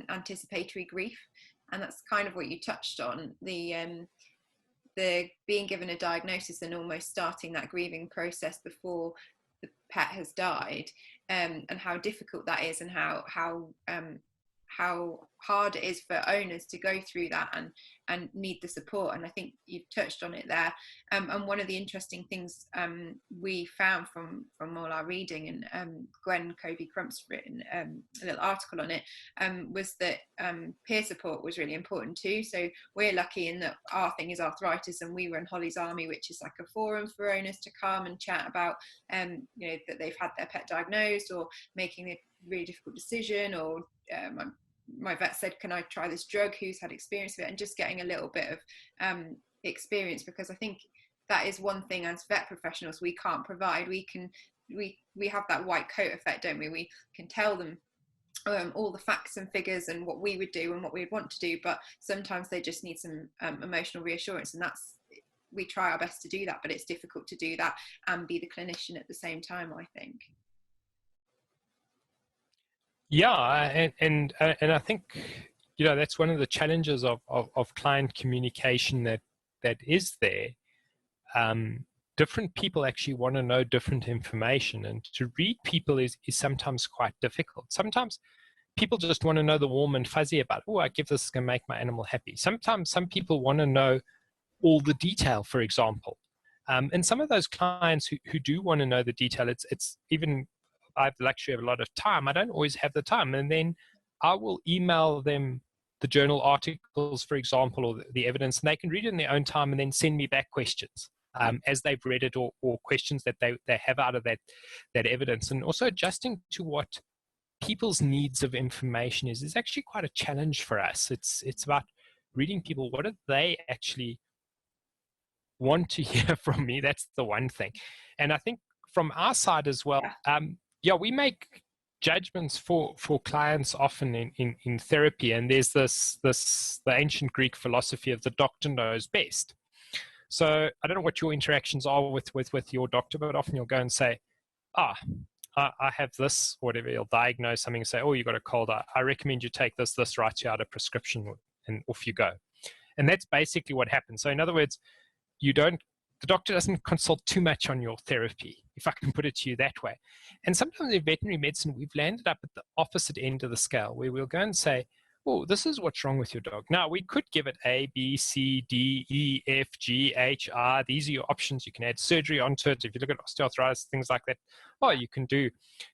anticipatory grief, and that's kind of what you touched on, the being given a diagnosis and almost starting that grieving process before the pet has died, and how difficult that is, and how hard it is for owners to go through that and need the support. And I think you've touched on it there. And one of the interesting things we found from all our reading, and Gwen Covey-Crump's written a little article on it, was that peer support was really important too. So we're lucky in that our thing is arthritis, and we run Holly's Army, which is like a forum for owners to come and chat about that they've had their pet diagnosed, or making a really difficult decision, or my vet said, can I try this drug, who's had experience with it, and just getting a little bit of experience, because I think that is one thing as vet professionals we can't provide. We have that white coat effect, don't we? We can tell them all the facts and figures and what we would do and what we'd want to do, but sometimes they just need some emotional reassurance, and we try our best to do that, but it's difficult to do that and be the clinician at the same time, I think. Yeah, and I think that's one of the challenges of client communication that is there. Different people actually want to know different information, and to read people is sometimes quite difficult. Sometimes people just want to know the warm and fuzzy about, oh, I give this, it's going to make my animal happy. Sometimes some people want to know all the detail, for example. And some of those clients who do want to know the detail, it's even, I have the luxury of a lot of time. I don't always have the time. And then I will email them the journal articles, for example, or the evidence, and they can read it in their own time and then send me back questions as they've read it, or questions that they have out of that evidence. And also adjusting to what people's needs of information is actually quite a challenge for us. It's about reading people. What do they actually want to hear from me? That's the one thing. And I think from our side as well, we make judgments for clients often in therapy, and there's the ancient Greek philosophy of the doctor knows best. So I don't know what your interactions are with your doctor, but often you'll go and say, I have this, whatever. You'll diagnose something and say, oh, you got a cold. I recommend you take this, write you out a prescription, and off you go. And that's basically what happens. So in other words, the doctor doesn't consult too much on your therapy, if I can put it to you that way. And sometimes in veterinary medicine, we've landed up at the opposite end of the scale, where we'll go and say, oh, this is what's wrong with your dog. Now, we could give it A, B, C, D, E, F, G, H, R. These are your options. You can add surgery onto it. If you look at osteoarthritis, things like that, you can do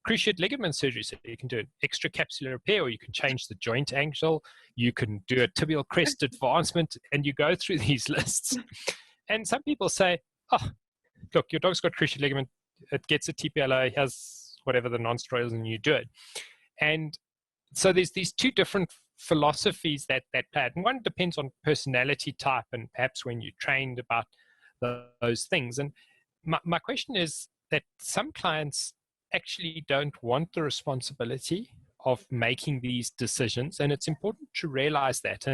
cruciate ligament surgery. So you can do an extracapsular repair, or you can change the joint angle. You can do a tibial crest advancement, and you go through these lists. And some people say, oh, look, your dog's got cruciate ligament. It gets a TPLO, it has whatever the non-steroidals, and you do it. And so there's these two different philosophies that play. And one depends on personality type and perhaps when you're trained about those things. And my question is that some clients actually don't want the responsibility of making these decisions, and it's important to realize that.